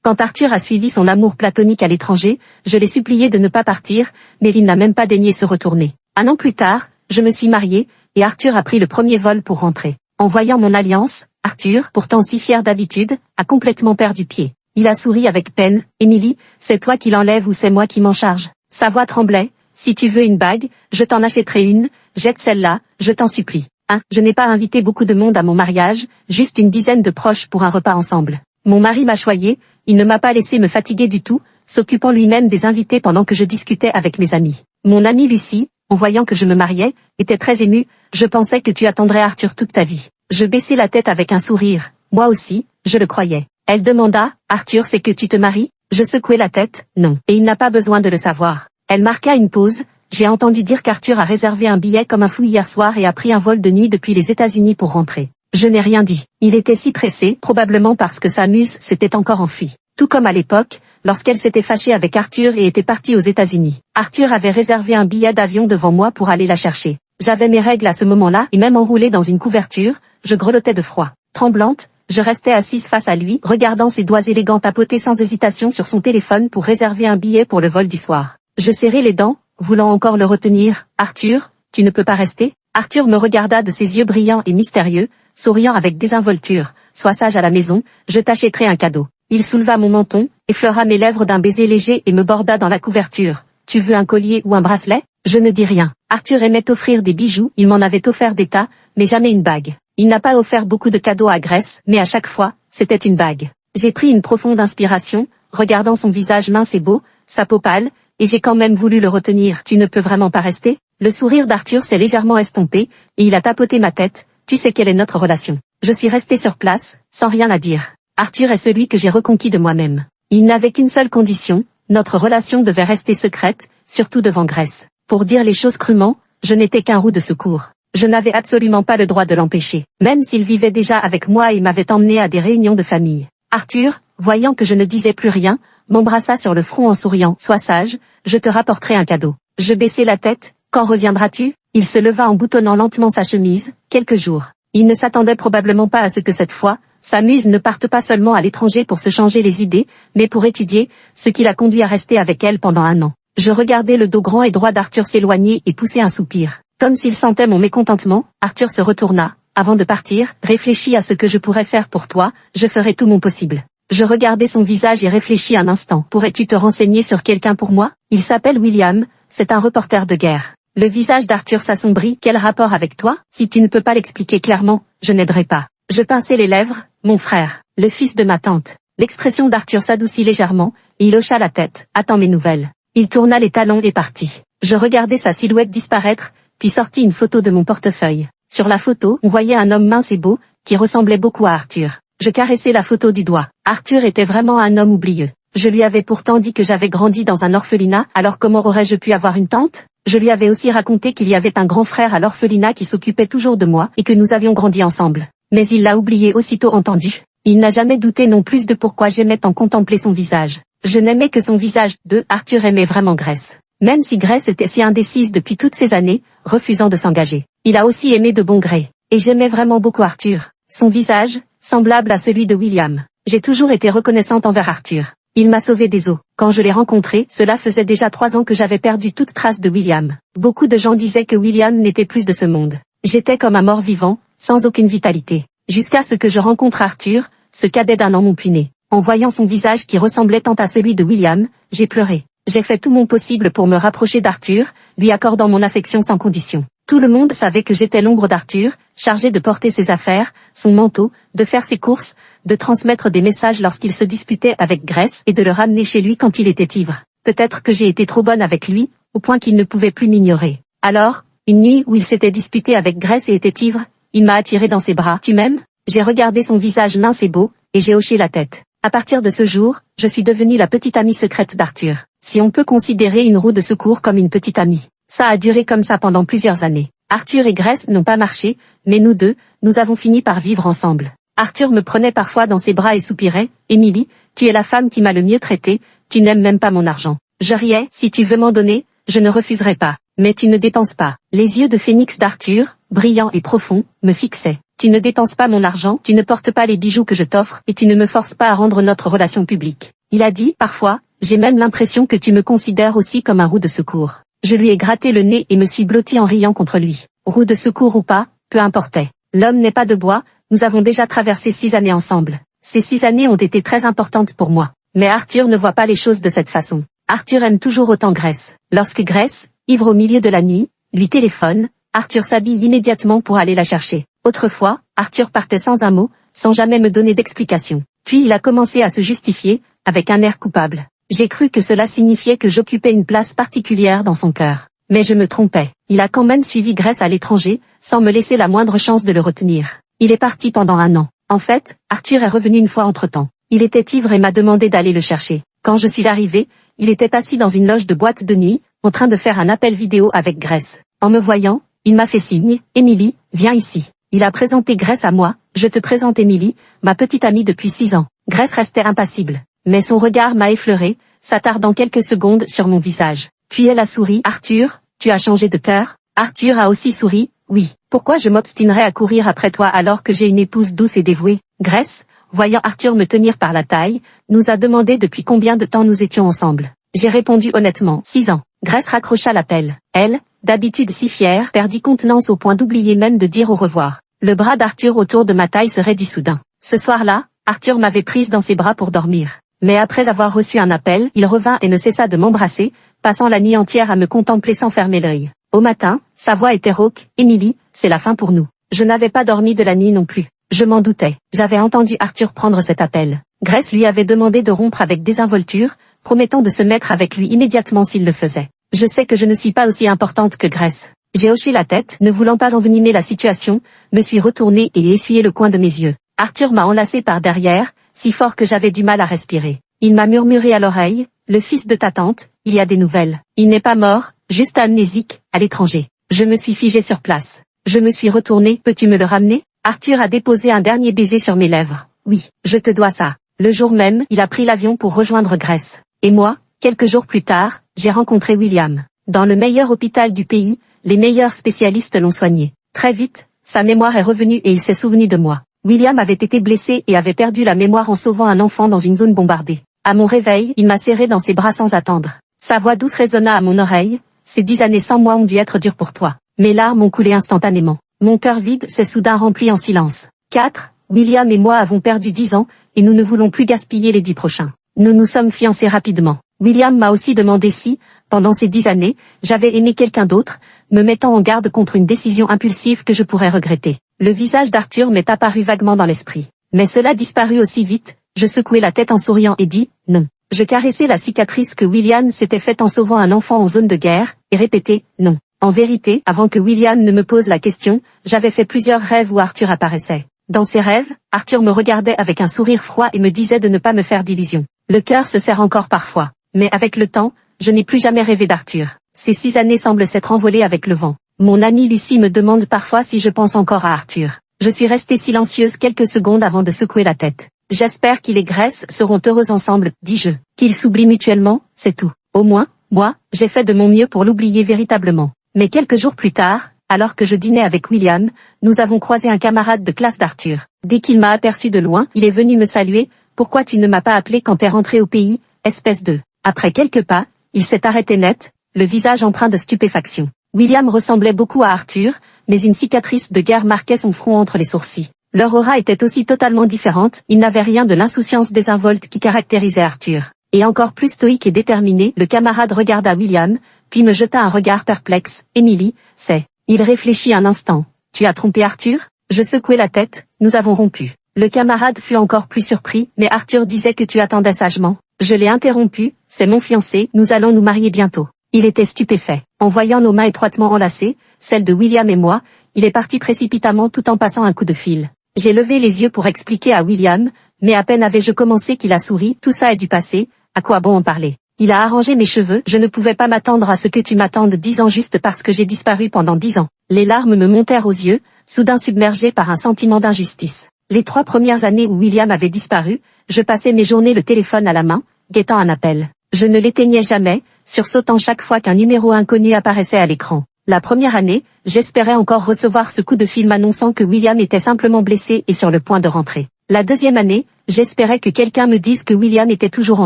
Quand Arthur a suivi son amour platonique à l'étranger, je l'ai supplié de ne pas partir, mais il n'a même pas daigné se retourner. 1 an plus tard, je me suis mariée, et Arthur a pris le premier vol pour rentrer. En voyant mon alliance, Arthur, pourtant si fier d'habitude, a complètement perdu pied. Il a souri avec peine. « Émilie, c'est toi qui l'enlève ou c'est moi qui m'en charge ?» Sa voix tremblait. « Si tu veux une bague, je t'en achèterai une, jette celle-là, je t'en supplie. » Je n'ai pas invité beaucoup de monde à mon mariage, juste une dizaine de proches pour un repas ensemble. Mon mari m'a choyé, il ne m'a pas laissé me fatiguer du tout, s'occupant lui-même des invités pendant que je discutais avec mes amis. Mon amie Lucie, en voyant que je me mariais, était très émue. « Je pensais que tu attendrais Arthur toute ta vie. » Je baissai la tête avec un sourire. Moi aussi, je le croyais. Elle demanda, « Arthur, c'est que tu te maries ?» Je secouai la tête, « Non. » Et il n'a pas besoin de le savoir. Elle marqua une pause. J'ai entendu dire qu'Arthur a réservé un billet comme un fou hier soir et a pris un vol de nuit depuis les États-Unis pour rentrer. Je n'ai rien dit. Il était si pressé, probablement parce que sa muse s'était encore enfuie. Tout comme à l'époque, lorsqu'elle s'était fâchée avec Arthur et était partie aux États-Unis. Arthur avait réservé un billet d'avion devant moi pour aller la chercher. J'avais mes règles à ce moment-là et même enroulée dans une couverture, je grelottais de froid. Tremblante, je restais assise face à lui, regardant ses doigts élégants tapoter sans hésitation sur son téléphone pour réserver un billet pour le vol du soir. Je serrai les dents, voulant encore le retenir. « Arthur, tu ne peux pas rester ?» Arthur me regarda de ses yeux brillants et mystérieux, souriant avec désinvolture. « Sois sage à la maison, je t'achèterai un cadeau. » Il souleva mon menton, effleura mes lèvres d'un baiser léger et me borda dans la couverture. « Tu veux un collier ou un bracelet ?» Je ne dis rien. Arthur aimait offrir des bijoux, il m'en avait offert des tas, mais jamais une bague. Il n'a pas offert beaucoup de cadeaux à Grace, mais à chaque fois, c'était une bague. J'ai pris une profonde inspiration, regardant son visage mince et beau, sa peau pâle, et j'ai quand même voulu le retenir. « Tu ne peux vraiment pas rester ?» Le sourire d'Arthur s'est légèrement estompé, et il a tapoté ma tête. « Tu sais quelle est notre relation. » Je suis restée sur place, sans rien à dire. Arthur est celui que j'ai reconquis de moi-même. Il n'avait qu'une seule condition, notre relation devait rester secrète, surtout devant Grace. Pour dire les choses crûment, je n'étais qu'un roue de secours. Je n'avais absolument pas le droit de l'empêcher, même s'il vivait déjà avec moi et m'avait emmené à des réunions de famille. Arthur, voyant que je ne disais plus rien, m'embrassa sur le front en souriant. « Sois sage, je te rapporterai un cadeau. » Je baissai la tête. « Quand reviendras-tu ?» Il se leva en boutonnant lentement sa chemise. « Quelques jours. » Il ne s'attendait probablement pas à ce que cette fois, sa muse ne parte pas seulement à l'étranger pour se changer les idées, mais pour étudier, ce qui l'a conduit à rester avec elle pendant 1 an. Je regardais le dos grand et droit d'Arthur s'éloigner et pousser un soupir. Comme s'il sentait mon mécontentement, Arthur se retourna. « Avant de partir, réfléchis à ce que je pourrais faire pour toi, je ferai tout mon possible. » Je regardai son visage et réfléchis un instant. « Pourrais-tu te renseigner sur quelqu'un pour moi ? Il s'appelle William, c'est un reporter de guerre. » Le visage d'Arthur s'assombrit. « Quel rapport avec toi ? Si tu ne peux pas l'expliquer clairement, je n'aiderai pas. » Je pinçai les lèvres. « Mon frère, le fils de ma tante. » L'expression d'Arthur s'adoucit légèrement, et il hocha la tête. « Attends mes nouvelles. » Il tourna les talons et partit. Je regardai sa silhouette disparaître, puis sortis une photo de mon portefeuille. Sur la photo, on voyait un homme mince et beau, qui ressemblait beaucoup à Arthur. Je caressai la photo du doigt. Arthur était vraiment un homme oublieux. Je lui avais pourtant dit que j'avais grandi dans un orphelinat, alors comment aurais-je pu avoir une tante ? Je lui avais aussi raconté qu'il y avait un grand frère à l'orphelinat qui s'occupait toujours de moi, et que nous avions grandi ensemble. Mais il l'a oublié aussitôt entendu. Il n'a jamais douté non plus de pourquoi j'aimais tant contempler son visage. Je n'aimais que son visage. Arthur aimait vraiment Grace. Même si Grace était si indécise depuis toutes ces années, refusant de s'engager. Il a aussi aimé de bon gré. Et j'aimais vraiment beaucoup Arthur. Son visage, semblable à celui de William. J'ai toujours été reconnaissante envers Arthur. Il m'a sauvé des eaux. Quand je l'ai rencontré, cela faisait déjà 3 ans que j'avais perdu toute trace de William. Beaucoup de gens disaient que William n'était plus de ce monde. J'étais comme un mort-vivant, sans aucune vitalité. Jusqu'à ce que je rencontre Arthur, ce cadet d'1 an mon puiné. En voyant son visage qui ressemblait tant à celui de William, j'ai pleuré. J'ai fait tout mon possible pour me rapprocher d'Arthur, lui accordant mon affection sans condition. Tout le monde savait que j'étais l'ombre d'Arthur, chargée de porter ses affaires, son manteau, de faire ses courses, de transmettre des messages lorsqu'il se disputait avec Grace et de le ramener chez lui quand il était ivre. Peut-être que j'ai été trop bonne avec lui, au point qu'il ne pouvait plus m'ignorer. Alors, une nuit où il s'était disputé avec Grace et était ivre, il m'a attiré dans ses bras. « Tu m'aimes ?» J'ai regardé son visage mince et beau, et j'ai hoché la tête. À partir de ce jour, je suis devenue la petite amie secrète d'Arthur. Si on peut considérer une roue de secours comme une petite amie. Ça a duré comme ça pendant plusieurs années. Arthur et Grace n'ont pas marché, mais nous deux, nous avons fini par vivre ensemble. Arthur me prenait parfois dans ses bras et soupirait. « Émilie, tu es la femme qui m'a le mieux traité, tu n'aimes même pas mon argent. » Je riais. « Si tu veux m'en donner, je ne refuserai pas. Mais tu ne dépenses pas. » Les yeux de phénix d'Arthur, brillants et profonds, me fixaient. « Tu ne dépenses pas mon argent, tu ne portes pas les bijoux que je t'offre, et tu ne me forces pas à rendre notre relation publique. Il a dit, parfois, j'ai même l'impression que tu me considères aussi comme un roue de secours. Je lui ai gratté le nez et me suis blotti en riant contre lui. Roue de secours ou pas, peu importait. L'homme n'est pas de bois, nous avons déjà traversé 6 années ensemble. Ces 6 années ont été très importantes pour moi. Mais Arthur ne voit pas les choses de cette façon. Arthur aime toujours autant Grace. Lorsque Grace, ivre au milieu de la nuit, lui téléphone, Arthur s'habille immédiatement pour aller la chercher. Autrefois, Arthur partait sans un mot, sans jamais me donner d'explication. Puis il a commencé à se justifier, avec un air coupable. J'ai cru que cela signifiait que j'occupais une place particulière dans son cœur. Mais je me trompais. Il a quand même suivi Grace à l'étranger, sans me laisser la moindre chance de le retenir. Il est parti pendant 1 an. En fait, Arthur est revenu une fois entre-temps. Il était ivre et m'a demandé d'aller le chercher. Quand je suis arrivé, il était assis dans une loge de boîte de nuit, en train de faire un appel vidéo avec Grace. En me voyant, il m'a fait signe, « Émilie, viens ici ». Il a présenté Grace à moi, « Je te présente Émilie, ma petite amie depuis 6 ans ». Grace restait impassible. Mais son regard m'a effleuré, s'attardant quelques secondes sur mon visage. Puis elle a souri, « Arthur, tu as changé de cœur ?» Arthur a aussi souri, « Oui. Pourquoi je m'obstinerais à courir après toi alors que j'ai une épouse douce et dévouée ?» Grace, voyant Arthur me tenir par la taille, nous a demandé depuis combien de temps nous étions ensemble. J'ai répondu honnêtement, 6 ans. Grace raccrocha l'appel. Elle, d'habitude si fière, perdit contenance au point d'oublier même de dire au revoir. Le bras d'Arthur autour de ma taille se raidit soudain. Ce soir-là, Arthur m'avait prise dans ses bras pour dormir. Mais après avoir reçu un appel, il revint et ne cessa de m'embrasser, passant la nuit entière à me contempler sans fermer l'œil. Au matin, sa voix était rauque, « Émilie, c'est la fin pour nous. » Je n'avais pas dormi de la nuit non plus. Je m'en doutais. J'avais entendu Arthur prendre cet appel. Grace lui avait demandé de rompre avec désinvolture, promettant de se mettre avec lui immédiatement s'il le faisait. Je sais que je ne suis pas aussi importante que Grace. J'ai hoché la tête, ne voulant pas envenimer la situation, me suis retournée et ai essuyé le coin de mes yeux. Arthur m'a enlacé par derrière, si fort que j'avais du mal à respirer. Il m'a murmuré à l'oreille, « Le fils de ta tante, il y a des nouvelles. Il n'est pas mort, juste amnésique, à l'étranger. » Je me suis figée sur place. Je me suis retournée, « Peux-tu me le ramener ?» Arthur a déposé un dernier baiser sur mes lèvres. « Oui, je te dois ça. » Le jour même, il a pris l'avion pour rejoindre Grace. Et moi, quelques jours plus tard, j'ai rencontré William. Dans le meilleur hôpital du pays, les meilleurs spécialistes l'ont soigné. Très vite, sa mémoire est revenue et il s'est souvenu de moi. William avait été blessé et avait perdu la mémoire en sauvant un enfant dans une zone bombardée. À mon réveil, il m'a serré dans ses bras sans attendre. Sa voix douce résonna à mon oreille, « Ces 10 années sans moi ont dû être dures pour toi. » Mes larmes ont coulé instantanément. Mon cœur vide s'est soudain rempli en silence. 4. William et moi avons perdu 10 ans, et nous ne voulons plus gaspiller les 10 prochains. Nous nous sommes fiancés rapidement. William m'a aussi demandé si, pendant ces 10 années, j'avais aimé quelqu'un d'autre, me mettant en garde contre une décision impulsive que je pourrais regretter. Le visage d'Arthur m'est apparu vaguement dans l'esprit. Mais cela disparut aussi vite, je secouai la tête en souriant et dis, non. Je caressai la cicatrice que William s'était faite en sauvant un enfant en zone de guerre, et répétai, non. En vérité, avant que William ne me pose la question, j'avais fait plusieurs rêves où Arthur apparaissait. Dans ces rêves, Arthur me regardait avec un sourire froid et me disait de ne pas me faire d'illusions. Le cœur se serre encore parfois. Mais avec le temps, je n'ai plus jamais rêvé d'Arthur. Ces 6 années semblent s'être envolées avec le vent. Mon amie Lucie me demande parfois si je pense encore à Arthur. Je suis restée silencieuse quelques secondes avant de secouer la tête. J'espère qu'il et Grace seront heureux ensemble, dis-je. Qu'ils s'oublient mutuellement, c'est tout. Au moins, moi, j'ai fait de mon mieux pour l'oublier véritablement. Mais quelques jours plus tard, alors que je dînais avec William, nous avons croisé un camarade de classe d'Arthur. Dès qu'il m'a aperçu de loin, il est venu me saluer. « Pourquoi tu ne m'as pas appelé quand t'es rentré au pays, espèce de... » Après quelques pas, il s'est arrêté net, le visage empreint de stupéfaction. William ressemblait beaucoup à Arthur, mais une cicatrice de guerre marquait son front entre les sourcils. Leur aura était aussi totalement différente, il n'avait rien de l'insouciance désinvolte qui caractérisait Arthur. Et encore plus stoïque et déterminé, le camarade regarda William, puis me jeta un regard perplexe. « Émilie, c'est... » Il réfléchit un instant. « Tu as trompé Arthur ?» Je secouai la tête, nous avons rompu. Le camarade fut encore plus surpris, mais Arthur disait que tu attendais sagement. Je l'ai interrompu, c'est mon fiancé, nous allons nous marier bientôt. Il était stupéfait. En voyant nos mains étroitement enlacées, celles de William et moi, il est parti précipitamment tout en passant un coup de fil. J'ai levé les yeux pour expliquer à William, mais à peine avais-je commencé qu'il a souri, tout ça est du passé, à quoi bon en parler? Il a arrangé mes cheveux, je ne pouvais pas m'attendre à ce que tu m'attendes 10 ans juste parce que j'ai disparu pendant 10 ans. Les larmes me montèrent aux yeux, soudain submergées par un sentiment d'injustice. Les 3 premières années où William avait disparu, je passais mes journées le téléphone à la main, guettant un appel. Je ne l'éteignais jamais, sursautant chaque fois qu'un numéro inconnu apparaissait à l'écran. La première année, j'espérais encore recevoir ce coup de fil m'annonçant que William était simplement blessé et sur le point de rentrer. La deuxième année, j'espérais que quelqu'un me dise que William était toujours en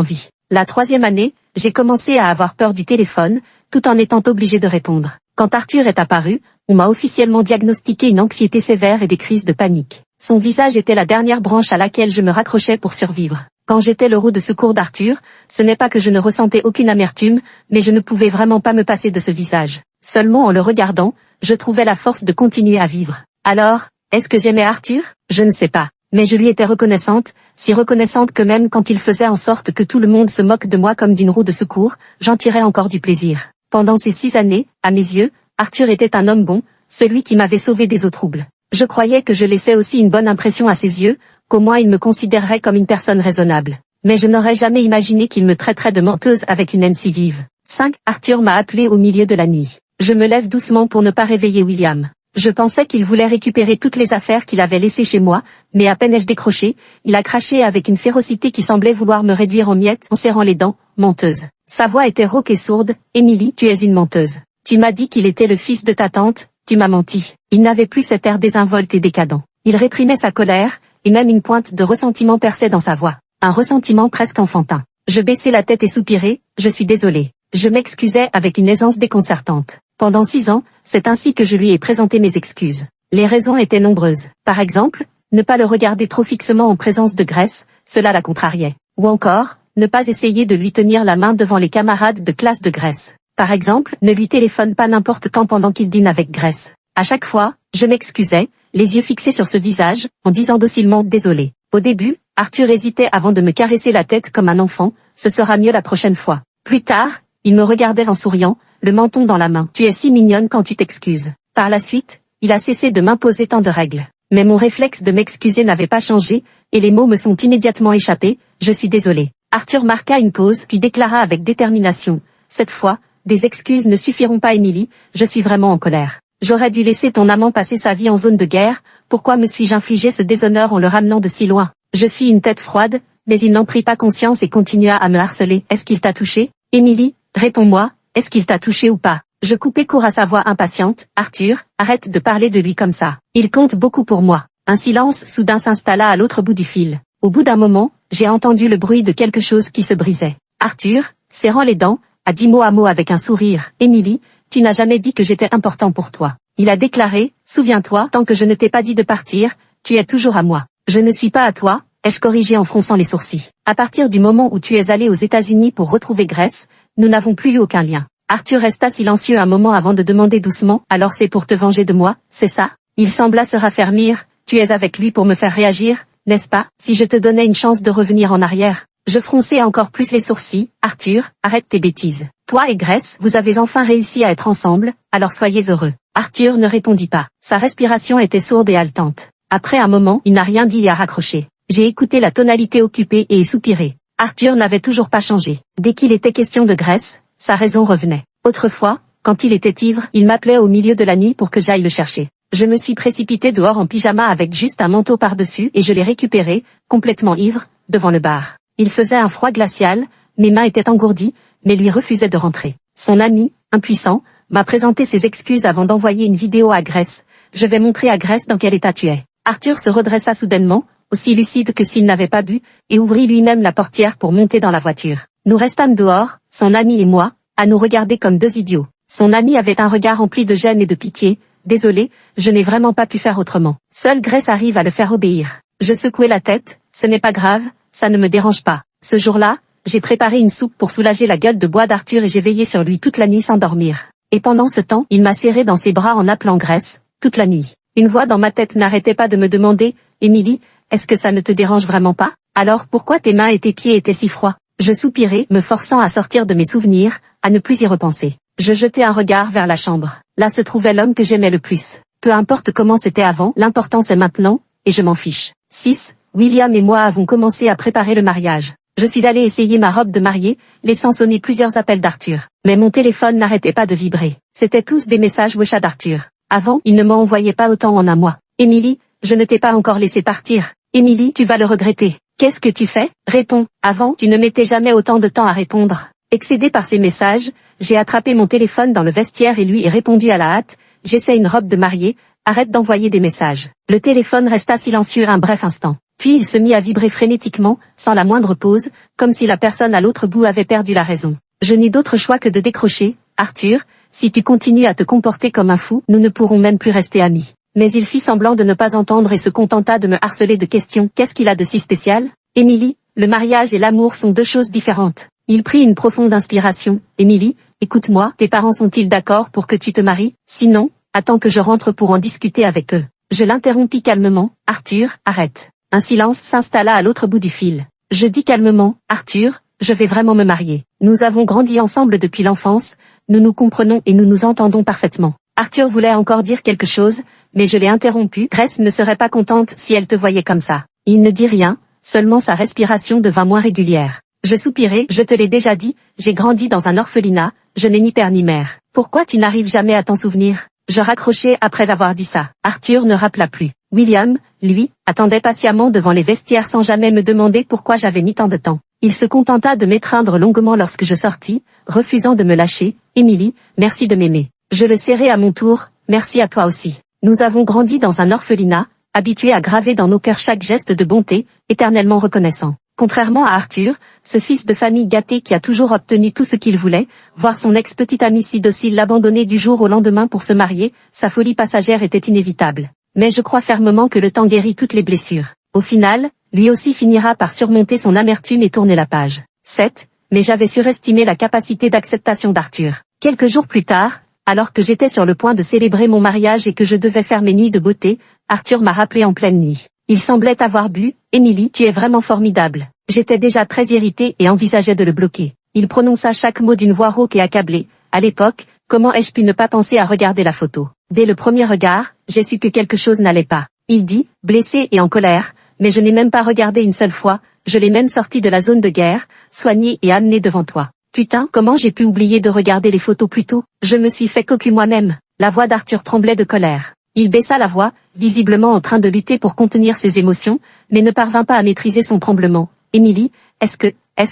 vie. La troisième année, j'ai commencé à avoir peur du téléphone, tout en étant obligé de répondre. Quand Arthur est apparu, on m'a officiellement diagnostiqué une anxiété sévère et des crises de panique. Son visage était la dernière branche à laquelle je me raccrochais pour survivre. Quand j'étais le roue de secours d'Arthur, ce n'est pas que je ne ressentais aucune amertume, mais je ne pouvais vraiment pas me passer de ce visage. Seulement en le regardant, je trouvais la force de continuer à vivre. Alors, est-ce que j'aimais Arthur? Je ne sais pas. Mais je lui étais reconnaissante, si reconnaissante que même quand il faisait en sorte que tout le monde se moque de moi comme d'une roue de secours, j'en tirais encore du plaisir. Pendant ces 6 années, à mes yeux, Arthur était un homme bon, celui qui m'avait sauvé des eaux troubles. Je croyais que je laissais aussi une bonne impression à ses yeux, qu'au moins il me considérerait comme une personne raisonnable. Mais je n'aurais jamais imaginé qu'il me traiterait de menteuse avec une haine si vive. 5. Arthur m'a appelé au milieu de la nuit. Je me lève doucement pour ne pas réveiller William. Je pensais qu'il voulait récupérer toutes les affaires qu'il avait laissées chez moi, mais à peine ai-je décroché, il a craché avec une férocité qui semblait vouloir me réduire en miettes en serrant les dents. Menteuse. Sa voix était rauque et sourde. Émilie, tu es une menteuse. Tu m'as dit qu'il était le fils de ta tante, tu m'as menti. Il n'avait plus cet air désinvolte et décadent. Il réprimait sa colère, et même une pointe de ressentiment perçait dans sa voix. Un ressentiment presque enfantin. Je baissai la tête et soupirai, je suis désolée. Je m'excusais avec une aisance déconcertante. Pendant 6 ans, c'est ainsi que je lui ai présenté mes excuses. Les raisons étaient nombreuses. Par exemple, ne pas le regarder trop fixement en présence de Grace, cela la contrariait. Ou encore, ne pas essayer de lui tenir la main devant les camarades de classe de Grace. Par exemple, ne lui téléphone pas n'importe quand pendant qu'il dîne avec Grace. À chaque fois, je m'excusais, les yeux fixés sur ce visage, en disant docilement désolé. Au début, Arthur hésitait avant de me caresser la tête comme un enfant, ce sera mieux la prochaine fois. Plus tard, il me regardait en souriant, le menton dans la main. Tu es si mignonne quand tu t'excuses. Par la suite, il a cessé de m'imposer tant de règles. Mais mon réflexe de m'excuser n'avait pas changé, et les mots me sont immédiatement échappés, je suis désolé. Arthur marqua une pause puis déclara avec détermination, cette fois, des excuses ne suffiront pas Émilie, je suis vraiment en colère. J'aurais dû laisser ton amant passer sa vie en zone de guerre, pourquoi me suis-je infligé ce déshonneur en le ramenant de si loin? Je fis une tête froide, mais il n'en prit pas conscience et continua à me harceler. Est-ce qu'il t'a touché? Émilie, réponds-moi, est-ce qu'il t'a touché ou pas? Je coupai court à sa voix impatiente. Arthur, arrête de parler de lui comme ça. Il compte beaucoup pour moi. Un silence soudain s'installa à l'autre bout du fil. Au bout d'un moment, j'ai entendu le bruit de quelque chose qui se brisait. Arthur, serrant les dents, a dit mot à mot avec un sourire. Émilie, tu n'as jamais dit que j'étais important pour toi. Il a déclaré, souviens-toi, tant que je ne t'ai pas dit de partir, tu es toujours à moi. Je ne suis pas à toi, ai-je corrigé en fronçant les sourcils. À partir du moment où tu es allé aux États-Unis pour retrouver Grace, nous n'avons plus eu aucun lien. Arthur resta silencieux un moment avant de demander doucement, alors c'est pour te venger de moi, c'est ça? Il sembla se raffermir, tu es avec lui pour me faire réagir, n'est-ce pas? Si je te donnais une chance de revenir en arrière. Je fronçai encore plus les sourcils. Arthur, arrête tes bêtises. Toi et Grace, vous avez enfin réussi à être ensemble, alors soyez heureux. Arthur ne répondit pas. Sa respiration était sourde et haletante. Après un moment, il n'a rien dit et a raccroché. J'ai écouté la tonalité occupée et soupiré. Arthur n'avait toujours pas changé. Dès qu'il était question de Grace, sa raison revenait. Autrefois, quand il était ivre, il m'appelait au milieu de la nuit pour que j'aille le chercher. Je me suis précipité dehors en pyjama avec juste un manteau par-dessus et je l'ai récupéré, complètement ivre, devant le bar. Il faisait un froid glacial, mes mains étaient engourdies, mais lui refusait de rentrer. Son ami, impuissant, m'a présenté ses excuses avant d'envoyer une vidéo à Grace. Je vais montrer à Grace dans quel état tu es. Arthur se redressa soudainement, aussi lucide que s'il n'avait pas bu, et ouvrit lui-même la portière pour monter dans la voiture. Nous restâmes dehors, son ami et moi, à nous regarder comme deux idiots. Son ami avait un regard rempli de gêne et de pitié. Désolé, je n'ai vraiment pas pu faire autrement. Seule Grace arrive à le faire obéir. Je secouai la tête, ce n'est pas grave, ça ne me dérange pas. Ce jour-là, j'ai préparé une soupe pour soulager la gueule de bois d'Arthur et j'ai veillé sur lui toute la nuit sans dormir. Et pendant ce temps, il m'a serré dans ses bras en appelant Grace, toute la nuit. Une voix dans ma tête n'arrêtait pas de me demander, Émilie, est-ce que ça ne te dérange vraiment pas? Alors pourquoi tes mains et tes pieds étaient si froids? Je soupirai, me forçant à sortir de mes souvenirs, à ne plus y repenser. Je jetai un regard vers la chambre. Là se trouvait l'homme que j'aimais le plus. Peu importe comment c'était avant, l'important c'est maintenant, et je m'en fiche. 6. William et moi avons commencé à préparer le mariage. Je suis allée essayer ma robe de mariée, laissant sonner plusieurs appels d'Arthur. Mais mon téléphone n'arrêtait pas de vibrer. C'étaient tous des messages WhatsApp d'Arthur. Avant, il ne m'en envoyait pas autant en un mois. Émilie, je ne t'ai pas encore laissé partir. Émilie, tu vas le regretter. Qu'est-ce que tu fais? Réponds. Avant, tu ne mettais jamais autant de temps à répondre. Excédé par ces messages, j'ai attrapé mon téléphone dans le vestiaire et lui ai répondu à la hâte. J'essaie une robe de mariée, arrête d'envoyer des messages. Le téléphone resta silencieux un bref instant. Puis il se mit à vibrer frénétiquement, sans la moindre pause, comme si la personne à l'autre bout avait perdu la raison. Je n'eus d'autre choix que de décrocher. Arthur, si tu continues à te comporter comme un fou, nous ne pourrons même plus rester amis. Mais il fit semblant de ne pas entendre et se contenta de me harceler de questions. Qu'est-ce qu'il a de si spécial? Émilie, le mariage et l'amour sont deux choses différentes. Il prit une profonde inspiration. Émilie, écoute-moi, tes parents sont-ils d'accord pour que tu te maries? Sinon, attends que je rentre pour en discuter avec eux. Je l'interrompis calmement. Arthur, arrête. Un silence s'installa à l'autre bout du fil. Je dis calmement, Arthur, je vais vraiment me marier. Nous avons grandi ensemble depuis l'enfance, nous nous comprenons et nous nous entendons parfaitement. Arthur voulait encore dire quelque chose, mais je l'ai interrompu. Grace ne serait pas contente si elle te voyait comme ça. Il ne dit rien, seulement sa respiration devint moins régulière. Je soupirai, je te l'ai déjà dit, j'ai grandi dans un orphelinat, je n'ai ni père ni mère. Pourquoi tu n'arrives jamais à t'en souvenir? Je raccrochai après avoir dit ça. Arthur ne rappela plus. William, lui, attendait patiemment devant les vestiaires sans jamais me demander pourquoi j'avais mis tant de temps. Il se contenta de m'étreindre longuement lorsque je sortis, refusant de me lâcher. Émilie, merci de m'aimer. Je le serrai à mon tour, merci à toi aussi. Nous avons grandi dans un orphelinat, habitués à graver dans nos cœurs chaque geste de bonté, éternellement reconnaissant. Contrairement à Arthur, ce fils de famille gâté qui a toujours obtenu tout ce qu'il voulait, voir son ex-petite amie si docile l'abandonner du jour au lendemain pour se marier, sa folie passagère était inévitable. Mais je crois fermement que le temps guérit toutes les blessures. Au final, lui aussi finira par surmonter son amertume et tourner la page. 7. Mais j'avais surestimé la capacité d'acceptation d'Arthur. Quelques jours plus tard, alors que j'étais sur le point de célébrer mon mariage et que je devais faire mes nuits de beauté, Arthur m'a rappelé en pleine nuit. Il semblait avoir bu. Émilie, tu es vraiment formidable. J'étais déjà très irritée et envisageais de le bloquer. Il prononça chaque mot d'une voix rauque et accablée. À l'époque, comment ai-je pu ne pas penser à regarder la photo? Dès le premier regard, j'ai su que quelque chose n'allait pas. Il dit, blessé et en colère, mais je n'ai même pas regardé une seule fois, je l'ai même sorti de la zone de guerre, soigné et amené devant toi. Putain, comment j'ai pu oublier de regarder les photos plus tôt? Je me suis fait cocu moi-même. La voix d'Arthur tremblait de colère. Il baissa la voix, visiblement en train de lutter pour contenir ses émotions, mais ne parvint pas à maîtriser son tremblement. Émilie, est-ce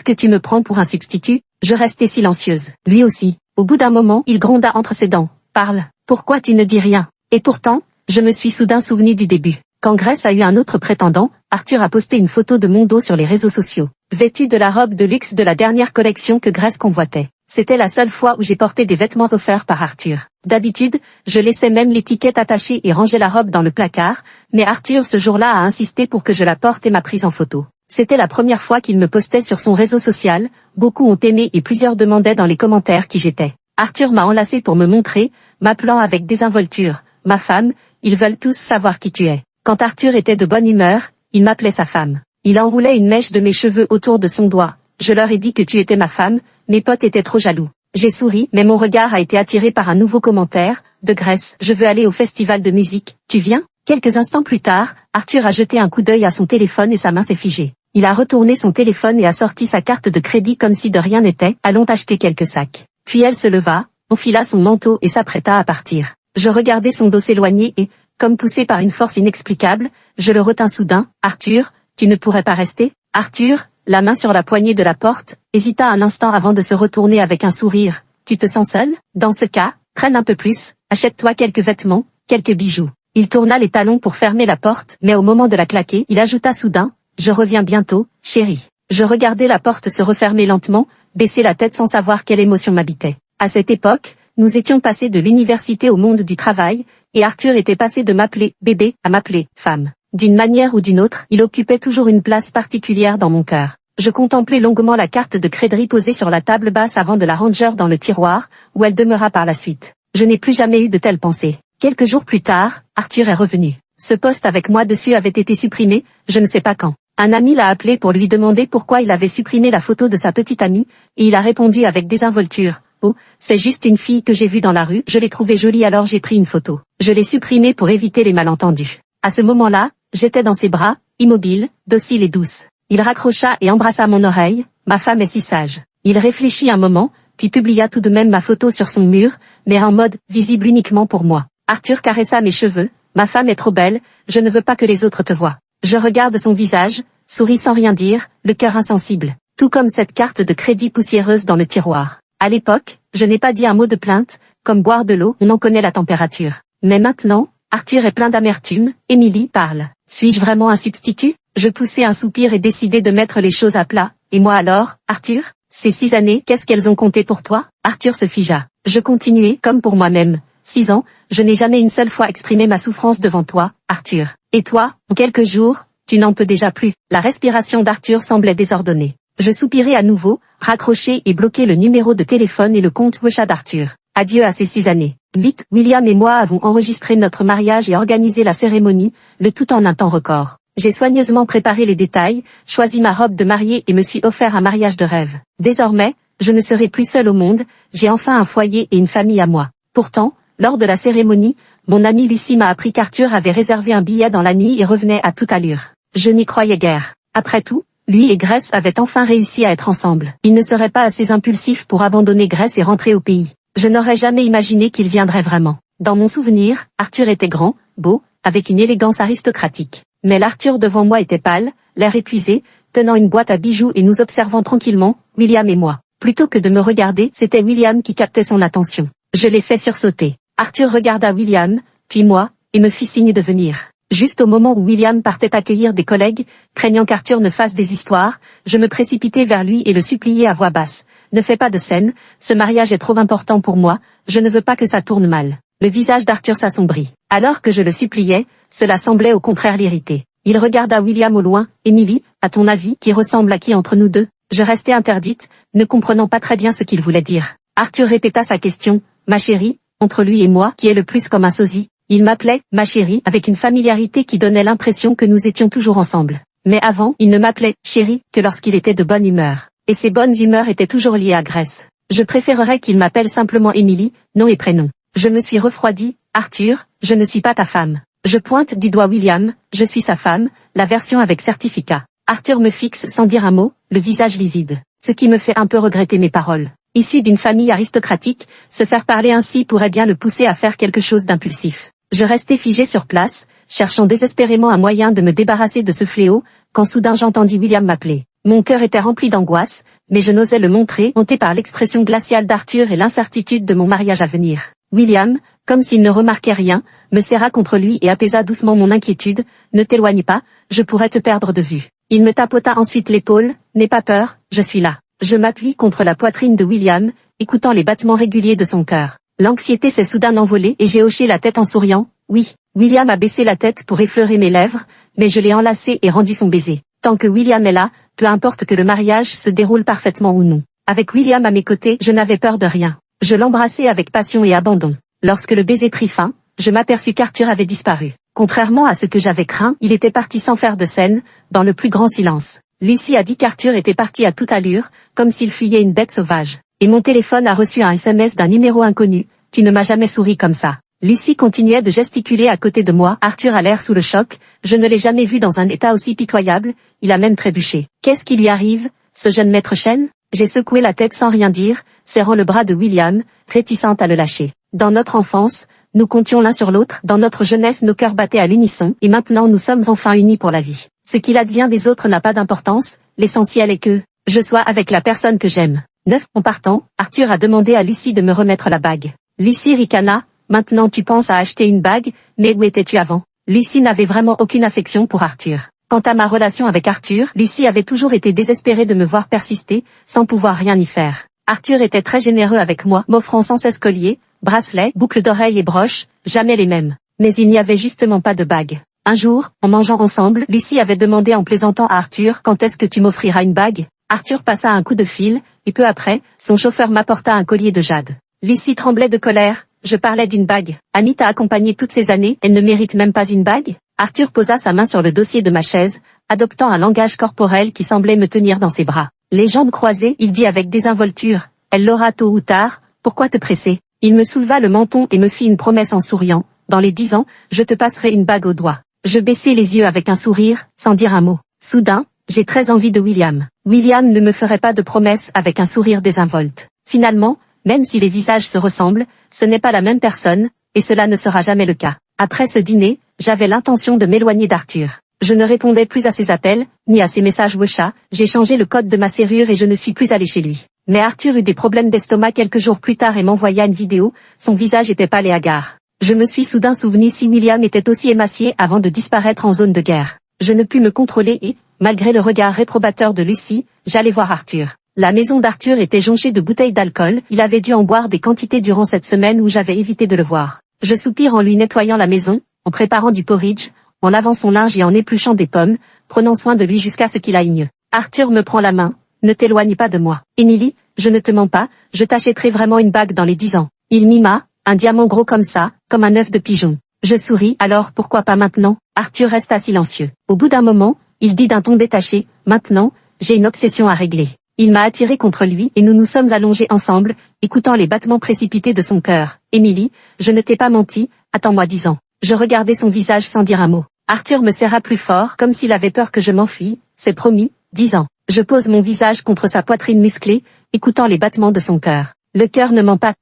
que tu me prends pour un substitut? Je restai silencieuse. Lui aussi. Au bout d'un moment, il gronda entre ses dents. Parle. Pourquoi tu ne dis rien? Et pourtant, je me suis soudain souvenu du début. Quand Grace a eu un autre prétendant, Arthur a posté une photo de mon dos sur les réseaux sociaux. Vêtu de la robe de luxe de la dernière collection que Grace convoitait. C'était la seule fois où j'ai porté des vêtements offerts par Arthur. D'habitude, je laissais même l'étiquette attachée et rangeais la robe dans le placard, mais Arthur ce jour-là a insisté pour que je la porte et m'a prise en photo. C'était la première fois qu'il me postait sur son réseau social, beaucoup ont aimé et plusieurs demandaient dans les commentaires qui j'étais. Arthur m'a enlacé pour me montrer, m'appelant avec désinvolture. Ma femme, ils veulent tous savoir qui tu es. Quand Arthur était de bonne humeur, il m'appelait sa femme. Il enroulait une mèche de mes cheveux autour de son doigt. Je leur ai dit que tu étais ma femme, mes potes étaient trop jaloux. J'ai souri, mais mon regard a été attiré par un nouveau commentaire, de Grace. Je veux aller au festival de musique, tu viens? Quelques instants plus tard, Arthur a jeté un coup d'œil à son téléphone et sa main s'est figée. Il a retourné son téléphone et a sorti sa carte de crédit comme si de rien n'était. Allons acheter quelques sacs. Puis elle se leva, enfila son manteau et s'apprêta à partir. Je regardais son dos s'éloigner et, comme poussé par une force inexplicable, je le retins soudain. Arthur, tu ne pourrais pas rester? Arthur, la main sur la poignée de la porte, hésita un instant avant de se retourner avec un sourire. Tu te sens seul? Dans ce cas, traîne un peu plus, achète-toi quelques vêtements, quelques bijoux. Il tourna les talons pour fermer la porte, mais au moment de la claquer, il ajouta soudain, je reviens bientôt, chérie. Je regardais la porte se refermer lentement, baisser la tête sans savoir quelle émotion m'habitait. À cette époque, nous étions passés de l'université au monde du travail, et Arthur était passé de m'appeler bébé à m'appeler femme. D'une manière ou d'une autre, il occupait toujours une place particulière dans mon cœur. Je contemplais longuement la carte de crédit posée sur la table basse avant de la ranger dans le tiroir, où elle demeura par la suite. Je n'ai plus jamais eu de telles pensées. Quelques jours plus tard, Arthur est revenu. Ce post avec moi dessus avait été supprimé, je ne sais pas quand. Un ami l'a appelé pour lui demander pourquoi il avait supprimé la photo de sa petite amie, et il a répondu avec désinvolture. Oh, c'est juste une fille que j'ai vue dans la rue, je l'ai trouvée jolie alors j'ai pris une photo. Je l'ai supprimée pour éviter les malentendus. À ce moment-là, j'étais dans ses bras, immobile, docile et douce. Il raccrocha et embrassa mon oreille, ma femme est si sage. Il réfléchit un moment, puis publia tout de même ma photo sur son mur, mais en mode visible uniquement pour moi. Arthur caressa mes cheveux, ma femme est trop belle, je ne veux pas que les autres te voient. Je regarde son visage, souris sans rien dire, le cœur insensible. Tout comme cette carte de crédit poussiéreuse dans le tiroir. À l'époque, je n'ai pas dit un mot de plainte, comme boire de l'eau, on en connaît la température. Mais maintenant, Arthur est plein d'amertume, Émilie parle. Suis-je vraiment un substitut? Je poussai un soupir et décidai de mettre les choses à plat. Et moi alors, Arthur? Ces 6 années, qu'est-ce qu'elles ont compté pour toi? Arthur se figea. Je continuai, comme pour moi-même. 6 ans, je n'ai jamais une seule fois exprimé ma souffrance devant toi, Arthur. Et toi, en quelques jours, tu n'en peux déjà plus. La respiration d'Arthur semblait désordonnée. Je soupirai à nouveau, raccroché et bloqué le numéro de téléphone et le compte WeChat d'Arthur. Adieu à ces 6 années. 8. William et moi avons enregistré notre mariage et organisé la cérémonie, le tout en un temps record. J'ai soigneusement préparé les détails, choisi ma robe de mariée et me suis offert un mariage de rêve. Désormais, je ne serai plus seule au monde, j'ai enfin un foyer et une famille à moi. Pourtant, lors de la cérémonie, mon amie Lucie m'a appris qu'Arthur avait réservé un billet dans la nuit et revenait à toute allure. Je n'y croyais guère. Après tout, lui et Grace avaient enfin réussi à être ensemble. Il ne serait pas assez impulsif pour abandonner Grace et rentrer au pays. Je n'aurais jamais imaginé qu'il viendrait vraiment. Dans mon souvenir, Arthur était grand, beau, avec une élégance aristocratique. Mais l'Arthur devant moi était pâle, l'air épuisé, tenant une boîte à bijoux et nous observant tranquillement, William et moi. Plutôt que de me regarder, c'était William qui captait son attention. Je l'ai fait sursauter. Arthur regarda William, puis moi, et me fit signe de venir. Juste au moment où William partait accueillir des collègues, craignant qu'Arthur ne fasse des histoires, je me précipitai vers lui et le suppliai à voix basse. Ne fais pas de scène, ce mariage est trop important pour moi, je ne veux pas que ça tourne mal. Le visage d'Arthur s'assombrit. Alors que je le suppliais, cela semblait au contraire l'irriter. Il regarda William au loin. Émilie, à ton avis, qui ressemble à qui entre nous deux? Je restai interdite, ne comprenant pas très bien ce qu'il voulait dire. Arthur répéta sa question. Ma chérie, entre lui et moi, qui est le plus comme un sosie? Il m'appelait « ma chérie » avec une familiarité qui donnait l'impression que nous étions toujours ensemble. Mais avant, il ne m'appelait « chérie » que lorsqu'il était de bonne humeur. Et ses bonnes humeurs étaient toujours liées à Grace. Je préférerais qu'il m'appelle simplement Émilie, nom et prénom. Je me suis refroidie. Arthur, je ne suis pas ta femme. Je pointe du doigt William, je suis sa femme, la version avec certificat. Arthur me fixe sans dire un mot, le visage livide. Ce qui me fait un peu regretter mes paroles. Issu d'une famille aristocratique, se faire parler ainsi pourrait bien le pousser à faire quelque chose d'impulsif. Je restais figé sur place, cherchant désespérément un moyen de me débarrasser de ce fléau, quand soudain j'entendis William m'appeler. Mon cœur était rempli d'angoisse, mais je n'osais le montrer, hanté par l'expression glaciale d'Arthur et l'incertitude de mon mariage à venir. William, comme s'il ne remarquait rien, me serra contre lui et apaisa doucement mon inquiétude. Ne t'éloigne pas, je pourrais te perdre de vue. Il me tapota ensuite l'épaule. N'aie pas peur, je suis là. Je m'appuie contre la poitrine de William, écoutant les battements réguliers de son cœur. L'anxiété s'est soudain envolée et j'ai hoché la tête en souriant. Oui, William a baissé la tête pour effleurer mes lèvres, mais je l'ai enlacé et rendu son baiser. Tant que William est là, peu importe que le mariage se déroule parfaitement ou non. Avec William à mes côtés, je n'avais peur de rien. Je l'embrassai avec passion et abandon. Lorsque le baiser prit fin, je m'aperçus qu'Arthur avait disparu. Contrairement à ce que j'avais craint, il était parti sans faire de scène, dans le plus grand silence. Lucie a dit qu'Arthur était parti à toute allure, comme s'il fuyait une bête sauvage. Et mon téléphone a reçu un SMS d'un numéro inconnu. Tu ne m'as jamais souri comme ça. Lucie continuait de gesticuler à côté de moi. Arthur a l'air sous le choc. Je ne l'ai jamais vu dans un état aussi pitoyable. Il a même trébuché. Qu'est-ce qui lui arrive, ce jeune maître chêne? J'ai secoué la tête sans rien dire, serrant le bras de William, réticente à le lâcher. Dans notre enfance, nous comptions l'un sur l'autre. Dans notre jeunesse, nos cœurs battaient à l'unisson. Et maintenant, nous sommes enfin unis pour la vie. Ce qu'il advient des autres n'a pas d'importance. L'essentiel est que je sois avec la personne que j'aime. 9. En partant, Arthur a demandé à Lucie de me remettre la bague. Lucie ricana. Maintenant tu penses à acheter une bague, mais où étais-tu avant? Lucie n'avait vraiment aucune affection pour Arthur. Quant à ma relation avec Arthur, Lucie avait toujours été désespérée de me voir persister, sans pouvoir rien y faire. Arthur était très généreux avec moi, m'offrant sans cesse colliers, bracelets, boucles d'oreilles et broches, jamais les mêmes. Mais il n'y avait justement pas de bague. Un jour, en mangeant ensemble, Lucie avait demandé en plaisantant à Arthur « Quand est-ce que tu m'offriras une bague ?» Arthur passa un coup de fil, et peu après, son chauffeur m'apporta un collier de jade. Lucie tremblait de colère. Je parlais d'une bague. Annie t'a accompagnée toutes ces années, elle ne mérite même pas une bague? Arthur posa sa main sur le dossier de ma chaise, adoptant un langage corporel qui semblait me tenir dans ses bras. Les jambes croisées, il dit avec désinvolture, elle l'aura tôt ou tard, pourquoi te presser? Il me souleva le menton et me fit une promesse en souriant, dans les 10 ans, je te passerai une bague au doigt. Je baissai les yeux avec un sourire, sans dire un mot. Soudain, j'ai très envie de William. William ne me ferait pas de promesse avec un sourire désinvolte. Finalement, même si les visages se ressemblent, ce n'est pas la même personne, et cela ne sera jamais le cas. Après ce dîner, j'avais l'intention de m'éloigner d'Arthur. Je ne répondais plus à ses appels, ni à ses messages WeChat, j'ai changé le code de ma serrure et je ne suis plus allé chez lui. Mais Arthur eut des problèmes d'estomac quelques jours plus tard et m'envoya une vidéo, son visage était pâle et hagard. Je me suis soudain souvenu si William était aussi émacié avant de disparaître en zone de guerre. Je ne pus me contrôler et, malgré le regard réprobateur de Lucie, j'allai voir Arthur. La maison d'Arthur était jonchée de bouteilles d'alcool, il avait dû en boire des quantités durant cette semaine où j'avais évité de le voir. Je soupire en lui nettoyant la maison, en préparant du porridge, en lavant son linge et en épluchant des pommes, prenant soin de lui jusqu'à ce qu'il aille mieux. Arthur me prend la main, ne t'éloigne pas de moi. Émilie, je ne te mens pas, je t'achèterai vraiment une bague dans les 10 ans. Il mima, un diamant gros comme ça, comme un œuf de pigeon. Je souris, alors pourquoi pas maintenant? Arthur resta silencieux. Au bout d'un moment, il dit d'un ton détaché, maintenant, j'ai une obsession à régler. Il m'a attiré contre lui et nous nous sommes allongés ensemble, écoutant les battements précipités de son cœur. Émilie, je ne t'ai pas menti, attends-moi 10 ans. Je regardais son visage sans dire un mot. Arthur me serra plus fort, comme s'il avait peur que je m'enfuie. C'est promis, 10 ans. Je pose mon visage contre sa poitrine musclée, écoutant les battements de son cœur. Le cœur ne ment pas.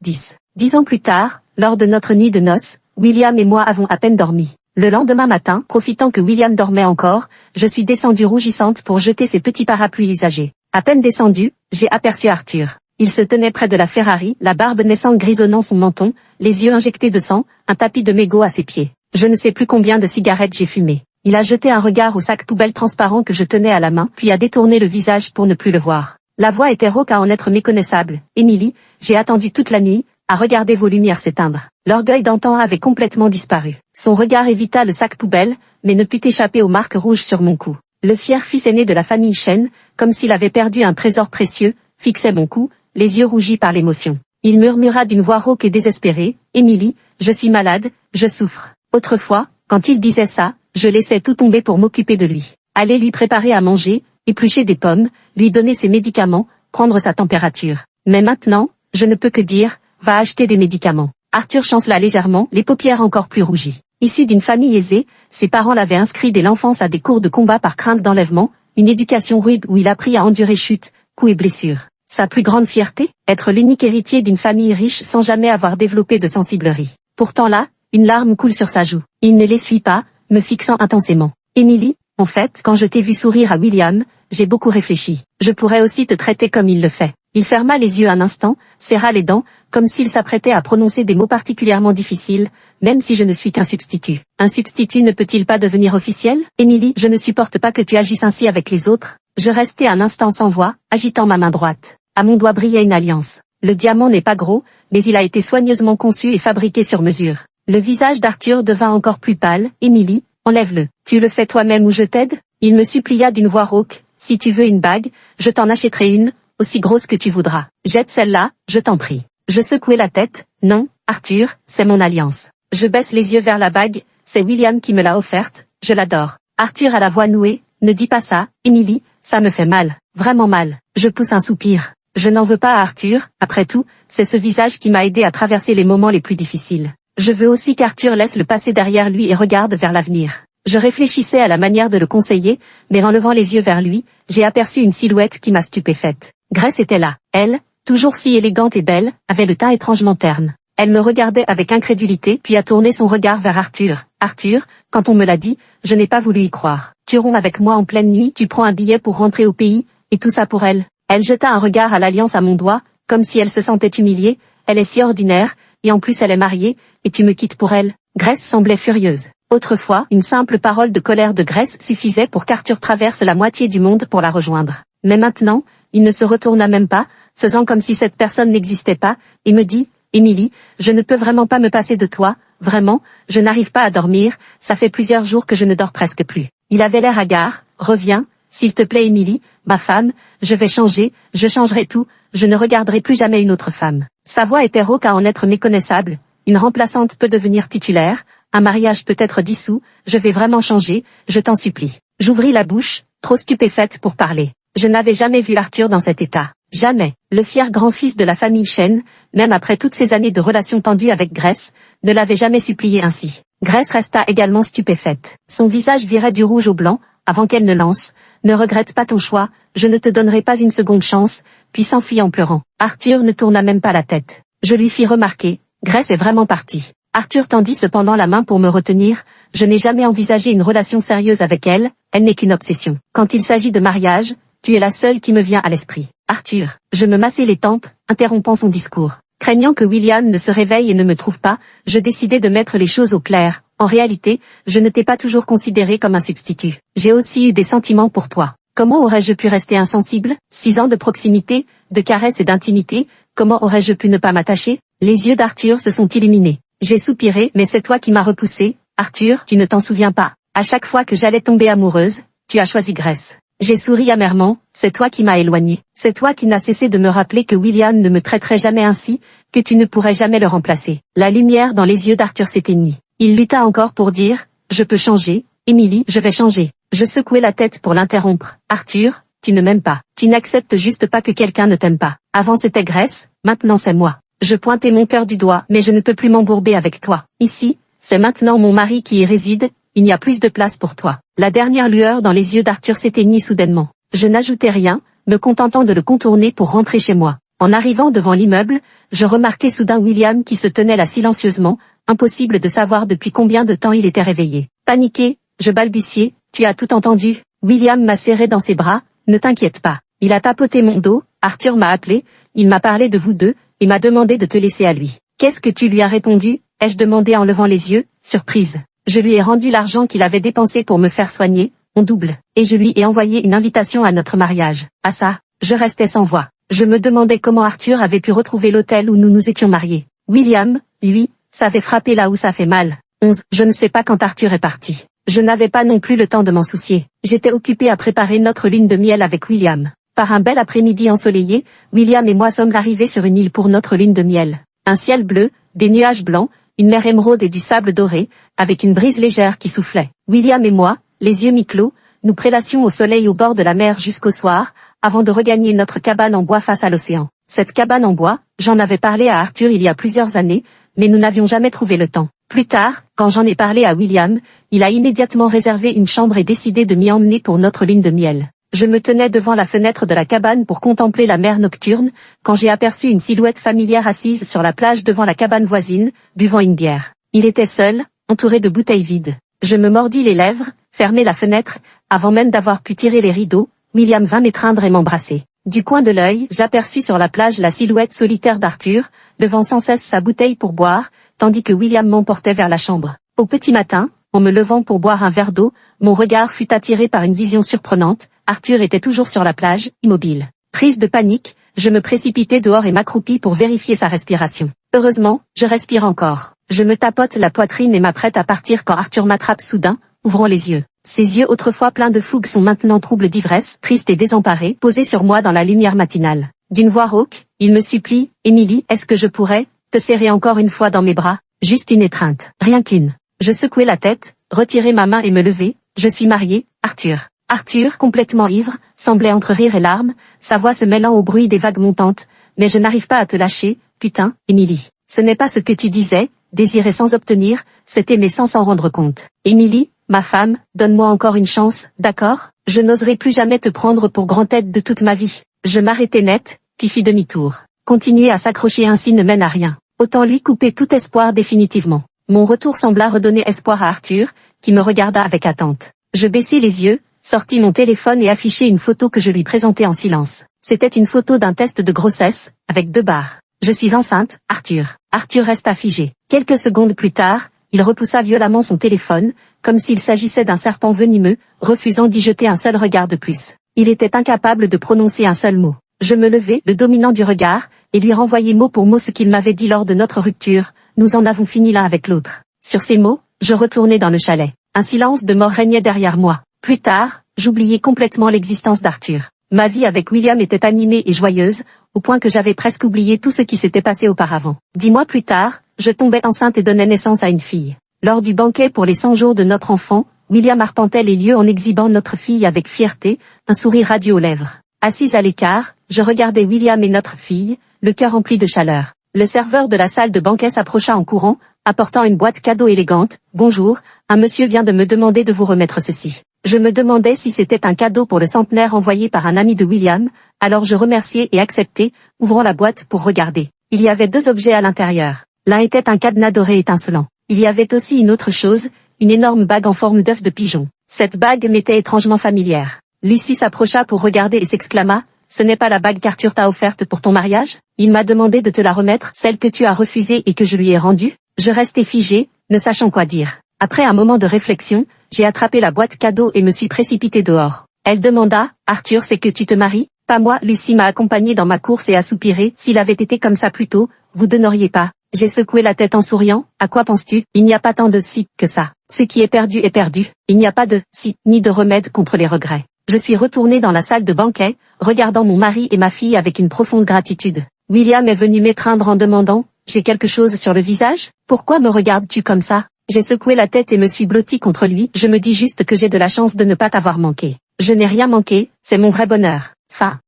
10 ans plus tard, lors de notre nuit de noces, William et moi avons à peine dormi. Le lendemain matin, profitant que William dormait encore, je suis descendue rougissante pour jeter ses petits parapluies usagés. À peine descendue, j'ai aperçu Arthur. Il se tenait près de la Ferrari, la barbe naissante grisonnant son menton, les yeux injectés de sang, un tapis de mégots à ses pieds. Je ne sais plus combien de cigarettes j'ai fumé. Il a jeté un regard au sac poubelle transparent que je tenais à la main, puis a détourné le visage pour ne plus le voir. La voix était rauque à en être méconnaissable. Émilie, j'ai attendu toute la nuit, à regarder vos lumières s'éteindre. L'orgueil d'antan avait complètement disparu. Son regard évita le sac poubelle, mais ne put échapper aux marques rouges sur mon cou. Le fier fils aîné de la famille Chen, comme s'il avait perdu un trésor précieux, fixait mon cou, les yeux rougis par l'émotion. Il murmura d'une voix rauque et désespérée, « Émilie, je suis malade, je souffre. » Autrefois, quand il disait ça, je laissais tout tomber pour m'occuper de lui. Aller lui préparer à manger, éplucher des pommes, lui donner ses médicaments, prendre sa température. Mais maintenant, je ne peux que dire, va acheter des médicaments. Arthur chancela légèrement, les paupières encore plus rougies. Issu d'une famille aisée, ses parents l'avaient inscrit dès l'enfance à des cours de combat par crainte d'enlèvement, une éducation rude où il apprit à endurer chutes, coups et blessures. Sa plus grande fierté, être l'unique héritier d'une famille riche sans jamais avoir développé de sensiblerie. Pourtant là, une larme coule sur sa joue. Il ne l'essuie pas, me fixant intensément. Émilie, en fait, quand je t'ai vu sourire à William, j'ai beaucoup réfléchi. Je pourrais aussi te traiter comme il le fait. Il ferma les yeux un instant, serra les dents, comme s'il s'apprêtait à prononcer des mots particulièrement difficiles, même si je ne suis qu'un substitut. Un substitut ne peut-il pas devenir officiel? Émilie, je ne supporte pas que tu agisses ainsi avec les autres. Je restai un instant sans voix, agitant ma main droite. À mon doigt brillait une alliance. Le diamant n'est pas gros, mais il a été soigneusement conçu et fabriqué sur mesure. Le visage d'Arthur devint encore plus pâle. Émilie, enlève-le. Tu le fais toi-même ou je t'aide? Il me supplia d'une voix rauque. Si tu veux une bague, je t'en achèterai une, aussi grosse que tu voudras. Jette celle-là, je t'en prie. Je secouai la tête. Non, Arthur, c'est mon alliance. Je baisse les yeux vers la bague, c'est William qui me l'a offerte, je l'adore. Arthur a la voix nouée, ne dis pas ça, Émilie, ça me fait mal, vraiment mal. Je pousse un soupir. Je n'en veux pas à Arthur, après tout, c'est ce visage qui m'a aidé à traverser les moments les plus difficiles. Je veux aussi qu'Arthur laisse le passé derrière lui et regarde vers l'avenir. Je réfléchissais à la manière de le conseiller, mais en levant les yeux vers lui, j'ai aperçu une silhouette qui m'a stupéfaite. Grace était là. Elle, toujours si élégante et belle, avait le teint étrangement terne. Elle me regardait avec incrédulité puis a tourné son regard vers Arthur. Arthur, quand on me l'a dit, je n'ai pas voulu y croire. Tu romps avec moi en pleine nuit, tu prends un billet pour rentrer au pays, et tout ça pour elle. Elle jeta un regard à l'alliance à mon doigt, comme si elle se sentait humiliée. Elle est si ordinaire, et en plus elle est mariée, et tu me quittes pour elle. Grace semblait furieuse. Autrefois, une simple parole de colère de Grace suffisait pour qu'Arthur traverse la moitié du monde pour la rejoindre. Mais maintenant, il ne se retourna même pas, faisant comme si cette personne n'existait pas, et me dit, « Émilie, je ne peux vraiment pas me passer de toi, vraiment, je n'arrive pas à dormir, ça fait plusieurs jours que je ne dors presque plus. » Il avait l'air hagard. « Reviens, s'il te plaît Émilie, ma femme, je vais changer, je changerai tout, je ne regarderai plus jamais une autre femme. » Sa voix était rauque à en être méconnaissable, une remplaçante peut devenir titulaire, un mariage peut être dissous, je vais vraiment changer, je t'en supplie. J'ouvris la bouche, trop stupéfaite pour parler. Je n'avais jamais vu Arthur dans cet état. Jamais. Le fier grand-fils de la famille Chen, même après toutes ces années de relations tendues avec Grace, ne l'avait jamais supplié ainsi. Grace resta également stupéfaite. Son visage virait du rouge au blanc, avant qu'elle ne lance, « Ne regrette pas ton choix, je ne te donnerai pas une seconde chance », puis s'enfuit en pleurant. Arthur ne tourna même pas la tête. Je lui fis remarquer, « Grace est vraiment partie. » Arthur tendit cependant la main pour me retenir, « Je n'ai jamais envisagé une relation sérieuse avec elle, elle n'est qu'une obsession. Quand il s'agit de mariage, tu es la seule qui me vient à l'esprit. » Arthur, je me massai les tempes, interrompant son discours. Craignant que William ne se réveille et ne me trouve pas, je décidai de mettre les choses au clair. En réalité, je ne t'ai pas toujours considéré comme un substitut. J'ai aussi eu des sentiments pour toi. Comment aurais-je pu rester insensible? 6 ans de proximité, de caresses et d'intimité, comment aurais-je pu ne pas m'attacher? Les yeux d'Arthur se sont illuminés. J'ai soupiré, mais c'est toi qui m'as repoussé. Arthur, tu ne t'en souviens pas. À chaque fois que j'allais tomber amoureuse, tu as choisi Grace. J'ai souri amèrement, c'est toi qui m'as éloigné. C'est toi qui n'as cessé de me rappeler que William ne me traiterait jamais ainsi, que tu ne pourrais jamais le remplacer. La lumière dans les yeux d'Arthur s'éteignit. Il lutta encore pour dire, je peux changer, Émilie, je vais changer. Je secouai la tête pour l'interrompre. Arthur, tu ne m'aimes pas. Tu n'acceptes juste pas que quelqu'un ne t'aime pas. Avant c'était Grace, maintenant c'est moi. Je pointais mon cœur du doigt, mais je ne peux plus m'embourber avec toi. Ici, c'est maintenant mon mari qui y réside, il n'y a plus de place pour toi. La dernière lueur dans les yeux d'Arthur s'éteignit soudainement. Je n'ajoutai rien, me contentant de le contourner pour rentrer chez moi. En arrivant devant l'immeuble, je remarquai soudain William qui se tenait là silencieusement, impossible de savoir depuis combien de temps il était réveillé. Paniqué, je balbutiai, tu as tout entendu. William m'a serré dans ses bras, ne t'inquiète pas. Il a tapoté mon dos, Arthur m'a appelé, il m'a parlé de vous deux, et m'a demandé de te laisser à lui. Qu'est-ce que tu lui as répondu? Ai-je demandé en levant les yeux, surprise. Je lui ai rendu l'argent qu'il avait dépensé pour me faire soigner, en double, et je lui ai envoyé une invitation à notre mariage. À ça, je restais sans voix. Je me demandais comment Arthur avait pu retrouver l'hôtel où nous nous étions mariés. William, lui, savait frapper là où ça fait mal. 11. Je ne sais pas quand Arthur est parti. Je n'avais pas non plus le temps de m'en soucier. J'étais occupée à préparer notre lune de miel avec William. Par un bel après-midi ensoleillé, William et moi sommes arrivés sur une île pour notre lune de miel. Un ciel bleu, des nuages blancs, une mer émeraude et du sable doré, avec une brise légère qui soufflait. William et moi, les yeux mi-clos, nous prélassions au soleil au bord de la mer jusqu'au soir, avant de regagner notre cabane en bois face à l'océan. Cette cabane en bois, j'en avais parlé à Arthur il y a plusieurs années, mais nous n'avions jamais trouvé le temps. Plus tard, quand j'en ai parlé à William, il a immédiatement réservé une chambre et décidé de m'y emmener pour notre lune de miel. Je me tenais devant la fenêtre de la cabane pour contempler la mer nocturne, quand j'ai aperçu une silhouette familière assise sur la plage devant la cabane voisine, buvant une bière. Il était seul, entouré de bouteilles vides. Je me mordis les lèvres, fermai la fenêtre, avant même d'avoir pu tirer les rideaux, William vint m'étreindre et m'embrasser. Du coin de l'œil, j'aperçus sur la plage la silhouette solitaire d'Arthur, levant sans cesse sa bouteille pour boire, tandis que William m'emportait vers la chambre. Au petit matin, en me levant pour boire un verre d'eau, mon regard fut attiré par une vision surprenante. Arthur était toujours sur la plage, immobile. Prise de panique, je me précipitai dehors et m'accroupis pour vérifier sa respiration. Heureusement, je respire encore. Je me tapote la poitrine et m'apprête à partir quand Arthur m'attrape soudain, ouvrant les yeux. Ses yeux autrefois pleins de fougue sont maintenant troubles d'ivresse, tristes et désemparés, posés sur moi dans la lumière matinale. D'une voix rauque, il me supplie, « Émilie, est-ce que je pourrais te serrer encore une fois dans mes bras? Juste une étreinte, rien qu'une. » Je secouai la tête, retirai ma main et me levai. Je suis mariée, Arthur. Arthur, complètement ivre, semblait entre rire et larmes, sa voix se mêlant au bruit des vagues montantes. Mais je n'arrive pas à te lâcher, putain, Émilie. Ce n'est pas ce que tu disais, désirer sans obtenir, c'est aimer sans s'en rendre compte. Émilie, ma femme, donne-moi encore une chance, d'accord? Je n'oserai plus jamais te prendre pour grand-tête de toute ma vie. Je m'arrêtai net, puis fis demi-tour. Continuer à s'accrocher ainsi ne mène à rien. Autant lui couper tout espoir définitivement. Mon retour sembla redonner espoir à Arthur, qui me regarda avec attente. Je baissai les yeux, sortis mon téléphone et affichai une photo que je lui présentai en silence. C'était une photo d'un test de grossesse, avec 2 barres. Je suis enceinte, Arthur. Arthur resta figé. Quelques secondes plus tard, il repoussa violemment son téléphone, comme s'il s'agissait d'un serpent venimeux, refusant d'y jeter un seul regard de plus. Il était incapable de prononcer un seul mot. Je me levai, le dominant du regard, et lui renvoyai mot pour mot ce qu'il m'avait dit lors de notre rupture. Nous en avons fini l'un avec l'autre. Sur ces mots, je retournai dans le chalet. Un silence de mort régnait derrière moi. Plus tard, j'oubliai complètement l'existence d'Arthur. Ma vie avec William était animée et joyeuse, au point que j'avais presque oublié tout ce qui s'était passé auparavant. 10 mois plus tard, je tombais enceinte et donnais naissance à une fille. Lors du banquet pour les 100 jours de notre enfant, William arpentait les lieux en exhibant notre fille avec fierté, un sourire radieux aux lèvres. Assise à l'écart, je regardais William et notre fille, le cœur rempli de chaleur. Le serveur de la salle de banquet s'approcha en courant, apportant une boîte cadeau élégante. « Bonjour, un monsieur vient de me demander de vous remettre ceci. » Je me demandais si c'était un cadeau pour le centenaire envoyé par un ami de William, alors je remerciai et acceptai, ouvrant la boîte pour regarder. Il y avait 2 objets à l'intérieur. L'un était un cadenas doré étincelant. Il y avait aussi une autre chose, une énorme bague en forme d'œuf de pigeon. Cette bague m'était étrangement familière. Lucie s'approcha pour regarder et s'exclama, « ce n'est pas la bague qu'Arthur t'a offerte pour ton mariage? Il m'a demandé de te la remettre, celle que tu as refusée et que je lui ai rendue. Je restais figée, ne sachant quoi dire. Après un moment de réflexion, j'ai attrapé la boîte cadeau et me suis précipitée dehors. Elle demanda, Arthur, c'est que tu te maries? Pas moi. Lucie m'a accompagnée dans ma course et a soupiré. S'il avait été comme ça plus tôt, vous deux n'auriez pas. J'ai secoué la tête en souriant. À quoi penses-tu? Il n'y a pas tant de si que ça. Ce qui est perdu est perdu. Il n'y a pas de si, ni de remède contre les regrets. Je suis retournée dans la salle de banquet, regardant mon mari et ma fille avec une profonde gratitude. William est venu m'étreindre en demandant, j'ai quelque chose sur le visage? Pourquoi me regardes-tu comme ça? J'ai secoué la tête et me suis blottie contre lui. Je me dis juste que j'ai de la chance de ne pas t'avoir manqué. Je n'ai rien manqué, c'est mon vrai bonheur. Fin.